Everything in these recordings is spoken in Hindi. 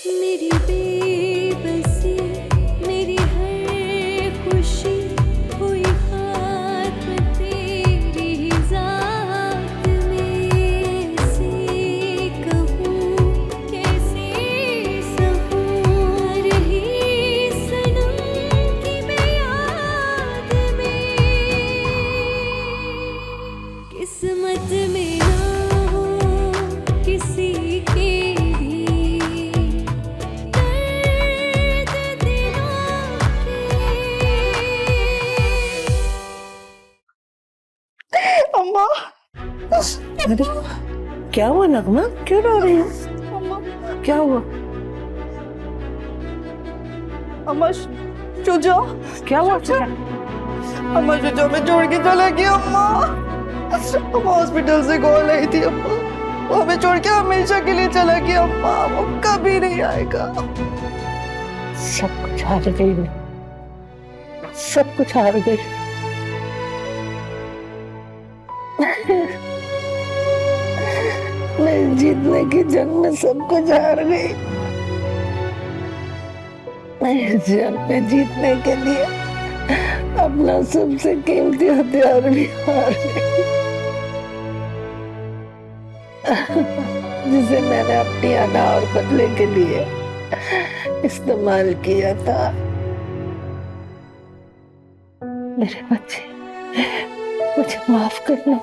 मेरी बेबसी, मेरी हर खुशी हुई खात्म तेरी ही ज़ात में। से कहूँ कैसे सहूँ रही सनम की मैं याद में। किस्मत में ना हो किसी के भी दर्द दिलों के। अम्मा, अरे क्या हुआ नगमा, क्यों रो रही हो? अम्मा, क्या हुआ? अम्मा शुजा, क्या हुआ? अम्मा शुजा में छोड़ के चला गया। अम्मा हॉस्पिटल से कॉल आई थी। अम्मा वो हमें छोड़ के हमेशा के लिए चला गया। अम्मा वो कभी नहीं आएगा। सब कुछ हार गई मैं, सब कुछ हार गई। मैं जीतने की जंग में सब कुछ हार गई। मैं इस जंग में जीतने के लिए अपना सबसे कीमती हथियार भी हार गई, जिसे मैंने अपनी अना और बदले के लिए इस्तेमाल किया था। मेरे बच्चे, मुझे माफ करना।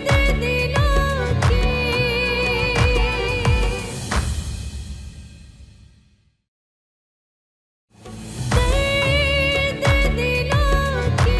दर्द दिलों के। दर्द दिलों के।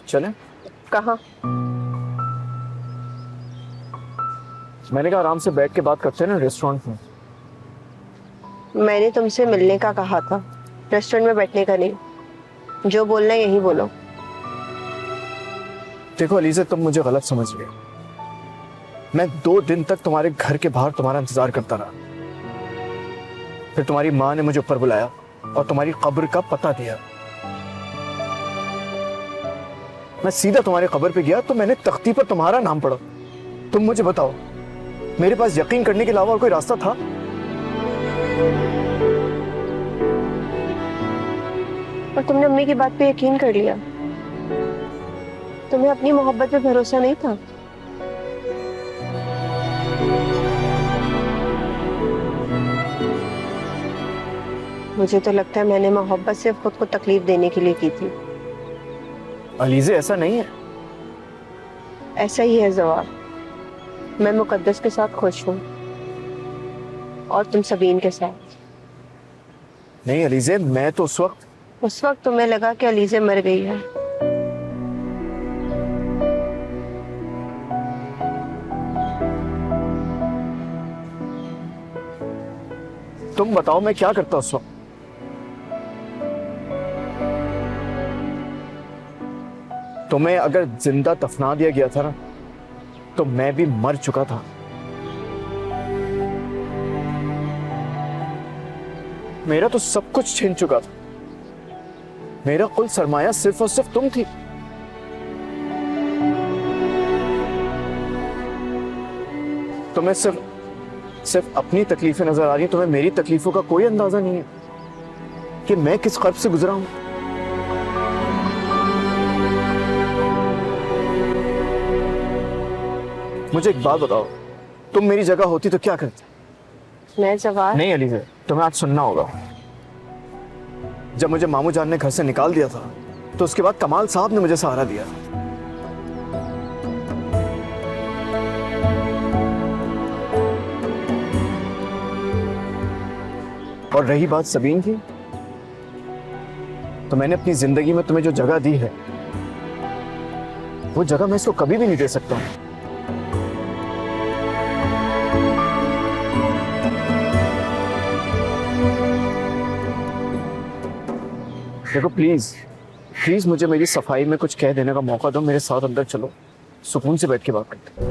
चलें? कहाँ? मैंने कहा आराम से बैठ के बात करते हैं ना रेस्टोरेंट में। मैंने तुमसे मिलने का कहा था, रेस्टोरेंट में बैठने का नहीं। जो बोलना है यही बोलो। देखो अलीज़ा, तुम मुझे गलत समझ गए। मैं 2 दिन तक तुम्हारे घर के बाहर तुम्हारा इंतजार करता रहा। फिर तुम्हारी माँ ने मुझे ऊपर बुलाया और तुम्हारी कब्र का पता दिया। मैं सीधा तुम्हारी कब्र पे गया तो मैंने तख्ती पर तुम्हारा नाम पढ़ा। तुम मुझे बताओ, मेरे पास यकीन करने के अलावा और कोई रास्ता था? और तुमने अम्मी की बात पे यकीन कर लिया। तुम्हें अपनी मोहब्बत पे भरोसा नहीं था। मुझे तो लगता है मैंने मोहब्बत सिर्फ खुद को तकलीफ देने के लिए की थी। अलीज़े, ऐसा नहीं है। ऐसा ही है जवाब। मैं मुकद्दस के साथ खुश हूँ और तुम सबीन के साथ। नहीं अलीज़े, मैं तो उस वक्त तुम्हें लगा कि अलीज़े मर गई है। तुम बताओ मैं क्या करता उस वक्त? तुम्हें अगर जिंदा दफना दिया गया था ना, तो मैं भी मर चुका था। मेरा तो सब कुछ छीन चुका था। मेरा कुल सरमाया सिर्फ और सिर्फ तुम थी। तुम्हें सिर्फ अपनी तकलीफें नजर आ रही हैं, तुम्हें मेरी तकलीफों का कोई अंदाजा नहीं है कि मैं किस कर्ब से गुजरा हूं। मुझे एक बात बताओ, तुम मेरी जगह होती तो क्या करती? मैं जवाब नहीं अलीज़ा, तुम्हें आज सुनना होगा। जब मुझे मामू जान ने घर से निकाल दिया था, तो उसके बाद कमाल साहब ने मुझे सहारा दिया। और रही बात सबीन की, तो मैंने अपनी जिंदगी में तुम्हें जो जगह दी है, वो जगह मैं इसको कभी भी नहीं दे सकता हूं। देखो प्लीज मुझे मेरी सफाई में कुछ कह देने का मौका दो। मेरे साथ अंदर चलो, सुकून से बैठ के बात करते हैं।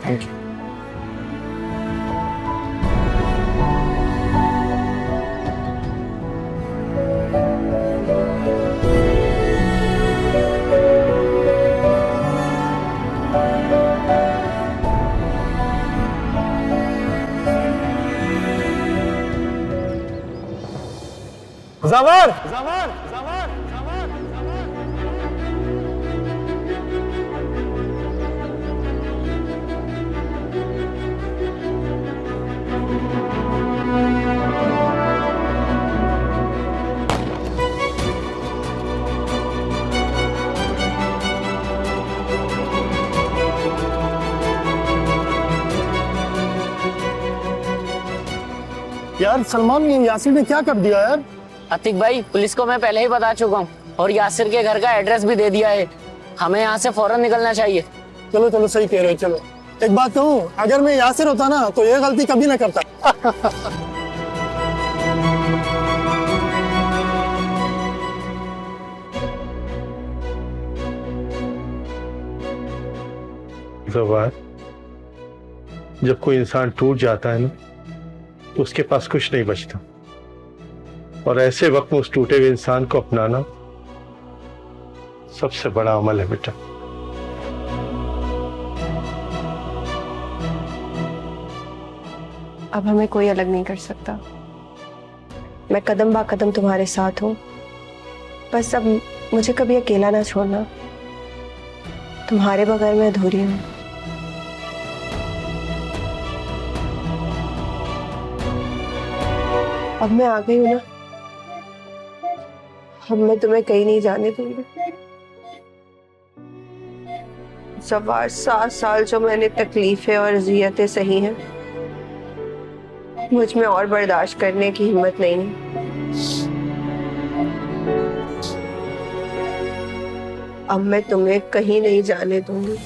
Thank you. ज़फ़र! यार सलमान, ये यासिर ने क्या कर दिया यार? अतिक भाई, पुलिस को मैं पहले ही बता चुका हूँ और यासिर के घर का एड्रेस भी दे दिया है। हमें यहाँ से फौरन निकलना चाहिए। चलो चलो, सही कह रहे हो। चलो एक बात कहूँ, अगर मैं यासिर होता ना तो ये गलती कभी ना करता। ज़फ़र, जब कोई इंसान टूट जाता है ना, तो उसके पास कुछ नहीं बचता। और ऐसे वक्त में उस टूटे हुए इंसान को अपनाना सबसे बड़ा अमल है बेटा। अब हमें कोई अलग नहीं कर सकता। मैं कदम बा कदम तुम्हारे साथ हूँ। बस अब मुझे कभी अकेला ना छोड़ना। तुम्हारे बगैर मैं अधूरी हूँ। अब मैं आ गई हूँ ना, अब मैं तुम्हें कहीं नहीं जाने दूंगी। सवार 7 साल जो मैंने तकलीफें और अजियतें सही हैं, मुझ में और बर्दाश्त करने की हिम्मत नहीं है। अब मैं तुम्हें कहीं नहीं जाने दूंगी।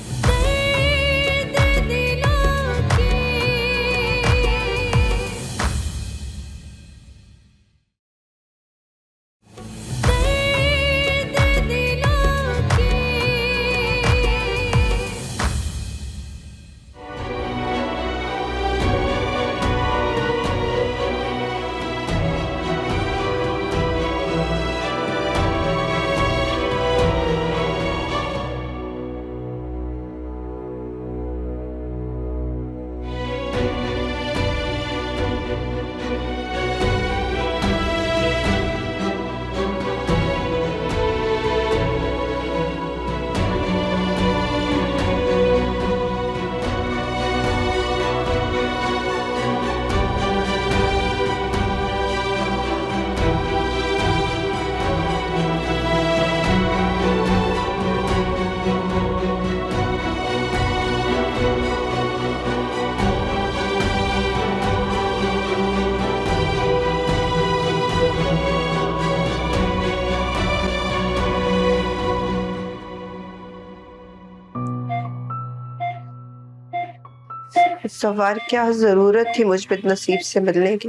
सवार, क्या जरूरत थी मुझ पे नसीब से मिलने की?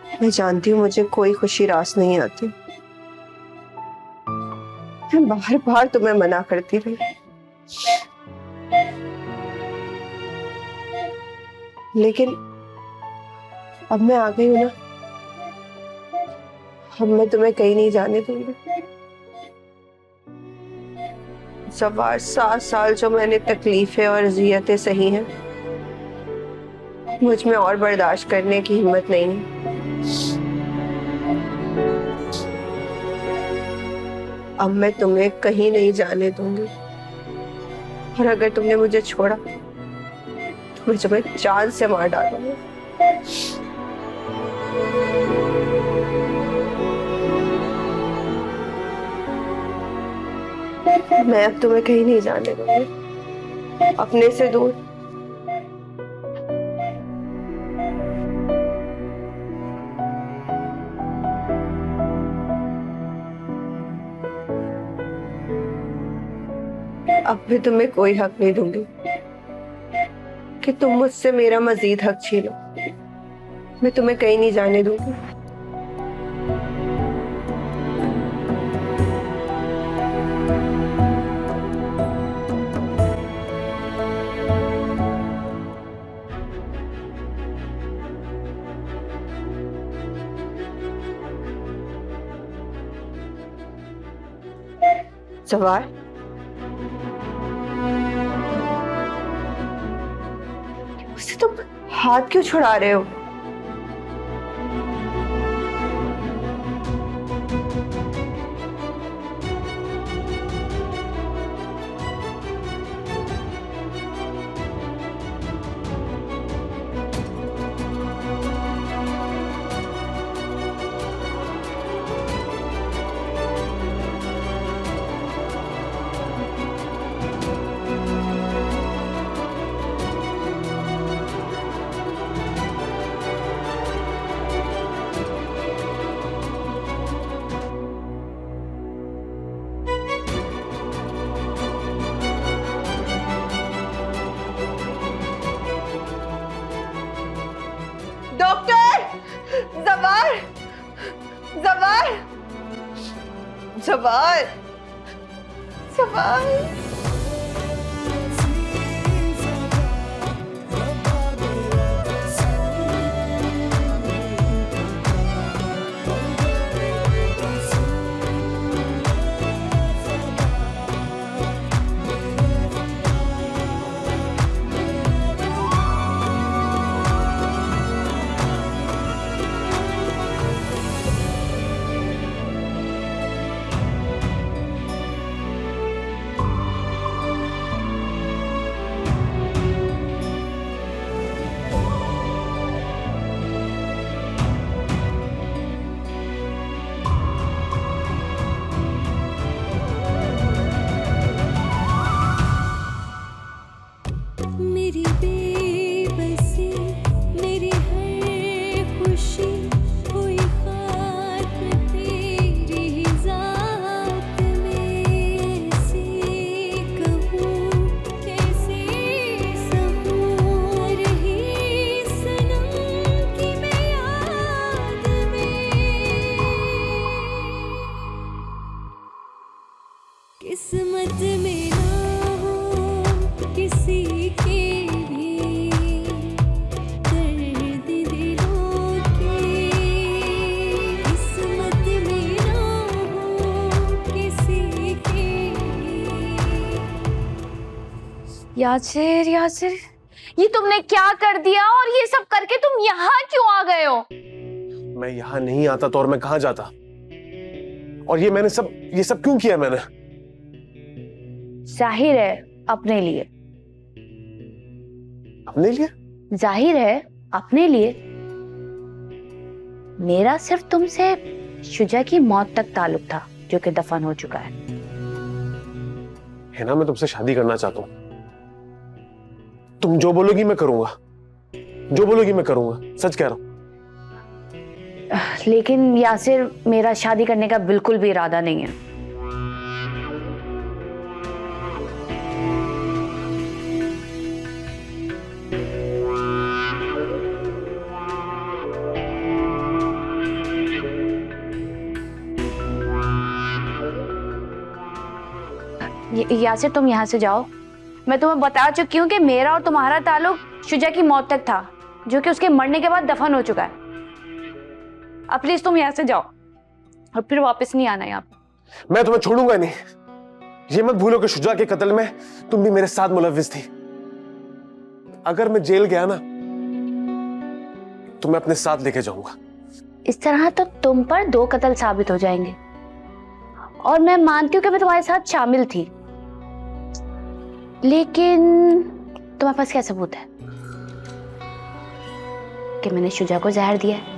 मैं जानती हूँ मुझे कोई खुशी रास नहीं आती। मैं बार बार तुम्हें मना करती रही, लेकिन अब मैं आ गई हूं ना, अब मैं तुम्हें कहीं नहीं जाने दूंगी। सवार 7 साल जो मैंने तकलीफें और अजियतें सही हैं, मुझ में और बर्दाश्त करने की हिम्मत नहीं है। अब मैं तुम्हें कहीं नहीं जाने दूंगी, और अगर तुमने मुझे छोड़ा तो मैं तुम्हें जान से मार डालूंगी। मैं अब तुम्हें कहीं नहीं जाने दूंगी, अपने से दूर। अब भी तुम्हें कोई हक नहीं दूंगी कि तुम मुझसे मेरा मजीद हक छीनो। मैं तुम्हें कहीं नहीं जाने दूंगी। जवार, मुझसे तुम हाथ क्यों छुड़ा रहे हो? डॉक्टर! जवार! जवार! जवार! जवार! मेरी बेबसी, मेरी हर खुशी हुई खाक तेरी ही ज़ात में। ऐसे कहूँ कैसे सहूँ रही सनम की मैं याद में। किस्मत में ना हो किसी के भी दर्द दिलों के। किस्मत में ना हो किसी के भी। यासिर, यासिर, ये तुमने क्या कर दिया? और ये सब करके तुम यहाँ क्यों आ गए हो? मैं यहाँ नहीं आता तो और मैं कहाँ जाता? और ये सब क्यों किया मैंने? जाहिर है अपने लिए। अपने लिए? जाहिर है अपने लिए। मेरा सिर्फ तुमसे शुजा की मौत तक ताल्लुक था, जो कि दफन हो चुका है। हिना, मैं तुमसे शादी करना चाहता हूँ। तुम जो बोलोगी मैं करूंगा, जो बोलोगी मैं करूंगा, सच कह रहा हूँ। लेकिन यासिर, मेरा शादी करने का बिल्कुल भी इरादा नहीं है। यासिर तुम यहाँ से जाओ। मैं तुम्हें बता चुकी हूँ कि मेरा और तुम्हारा ताल्लुक शुजा की मौत तक था, जो कि उसके मरने के बाद दफन हो चुका है। अब प्लीज तुम यहाँ से जाओ और फिर वापस नहीं आना यहाँ पे। मैं तुम्हें छोड़ूंगा नहीं। ये मत भूलो कि शुजा के कत्ल में तुम भी मेरे साथ मुलव्विस थी। अगर मैं जेल गया ना तो मैं अपने साथ लेके जाऊंगा। इस तरह तो तुम पर 2 कत्ल साबित हो जाएंगे, और मैं मानती हूँ कि मैं तुम्हारे साथ शामिल थी, लेकिन तुम्हारे पास क्या सबूत है कि मैंने शुजा को जहर दिया है?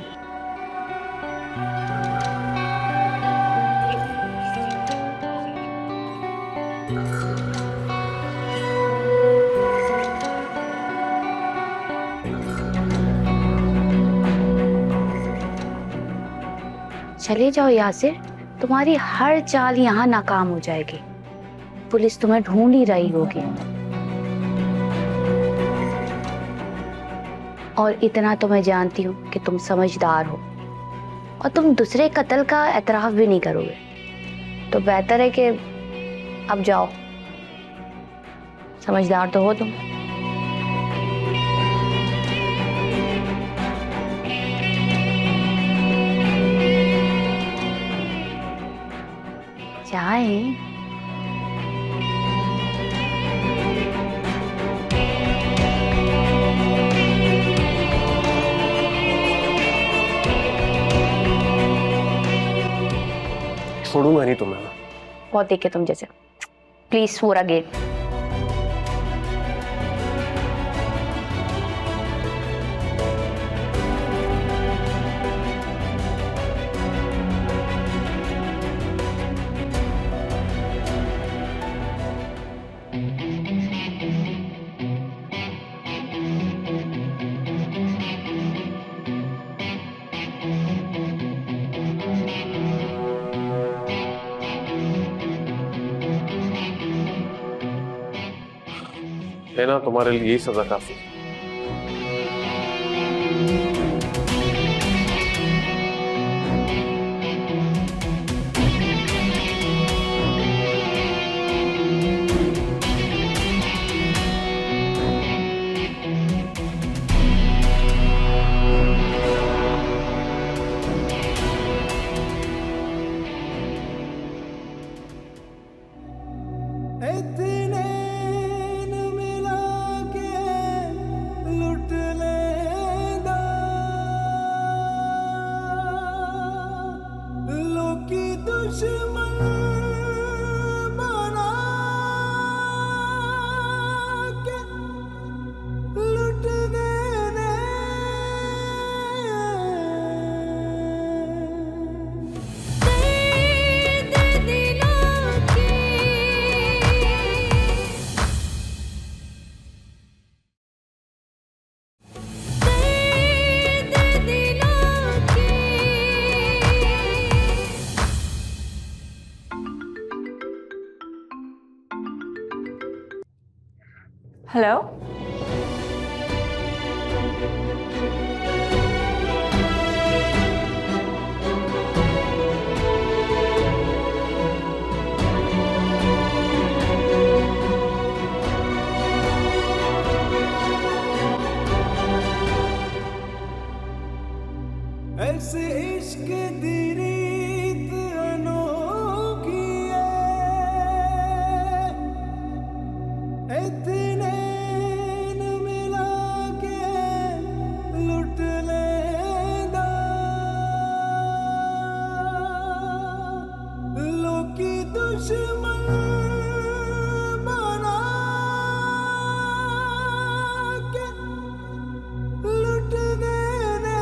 चले जाओ यासिर, तुम्हारी हर चाल यहाँ नाकाम हो जाएगी। पुलिस तुम्हें ढूंढ ही रही होगी। और इतना तो मैं जानती हूँ कि तुम समझदार हो, और तुम दूसरे कत्ल का एतराफ भी नहीं करोगे। तो बेहतर है कि अब जाओ, समझदार तो हो तुम। जाएं। छोड़ूंगा नहीं तुम्हें। बहुत देखे तुम जैसे। प्लीज पूरा गेट। है ना, तुम्हारे लिए यही सजा काफी। हेलो, ऐसे इश्क दी रीत अनोखी है, इतने न मिला के लुट लेदा, लोकी दुश्मन बना के लुट देने।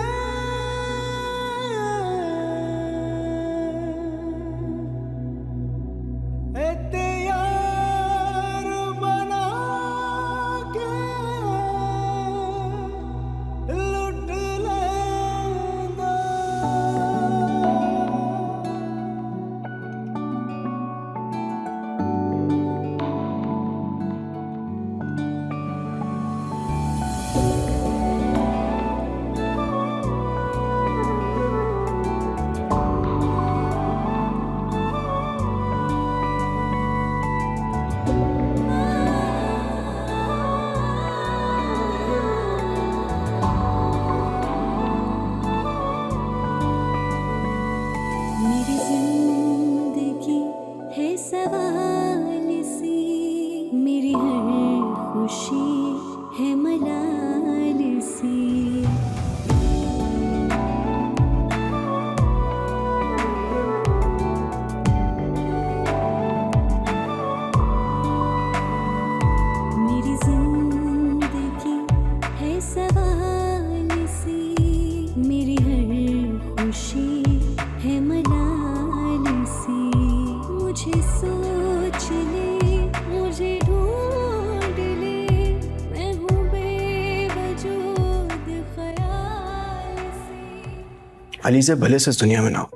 अलीज़े भले से इस दुनिया में ना हो,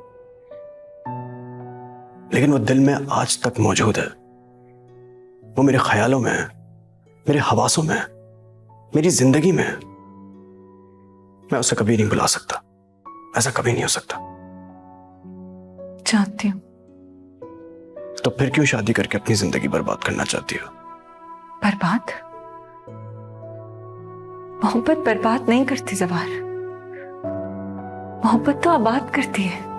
लेकिन वो दिल में आज तक मौजूद है। वो मेरे ख्यालों में है, मेरे हवासों में है, मेरी जिंदगी में है। मैं उसे कभी नहीं भुला सकता, ऐसा कभी नहीं हो सकता। जानती हूँ। तो फिर क्यों शादी करके अपनी जिंदगी बर्बाद करना चाहती हो? बर्बाद? मोहब्बत बर्बाद नहीं करती जवार, मोहब्बत तो आबाद करती है।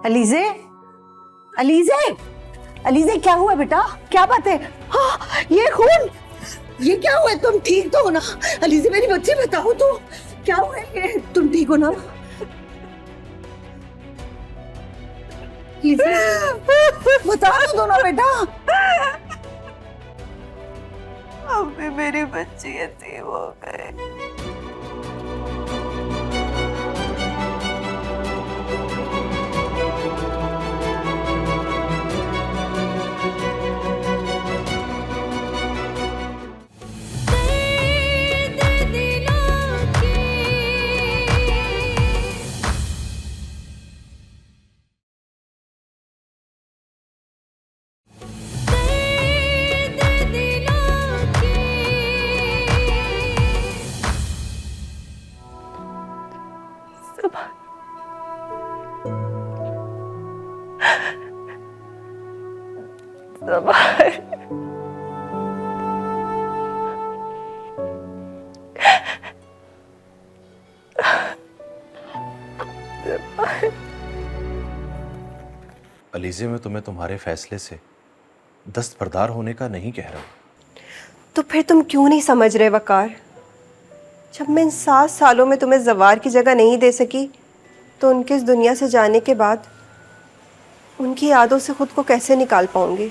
अलीज़े, अलीज़े, अलीज़े क्या हुआ बेटा? क्या बात है? हाँ, ये खून, ये क्या हुआ? तुम ठीक तो हो ना? अलीज़े मेरी बच्ची बताओ तो क्या हुआ ये? तुम ठीक हो ना? बता दो ना बेटा। अभी मेरी बच्ची यतीम हो गए। अलीज़े, मैं तुम्हें तुम्हारे फैसले से दस्तबरदार होने का नहीं कह रहा। तो फिर तुम क्यों नहीं समझ रहे वकार? जब मैं इन 7 सालों में तुम्हें जवार की जगह नहीं दे सकी, तो उनके इस दुनिया से जाने के बाद उनकी यादों से खुद को कैसे निकाल पाऊंगी?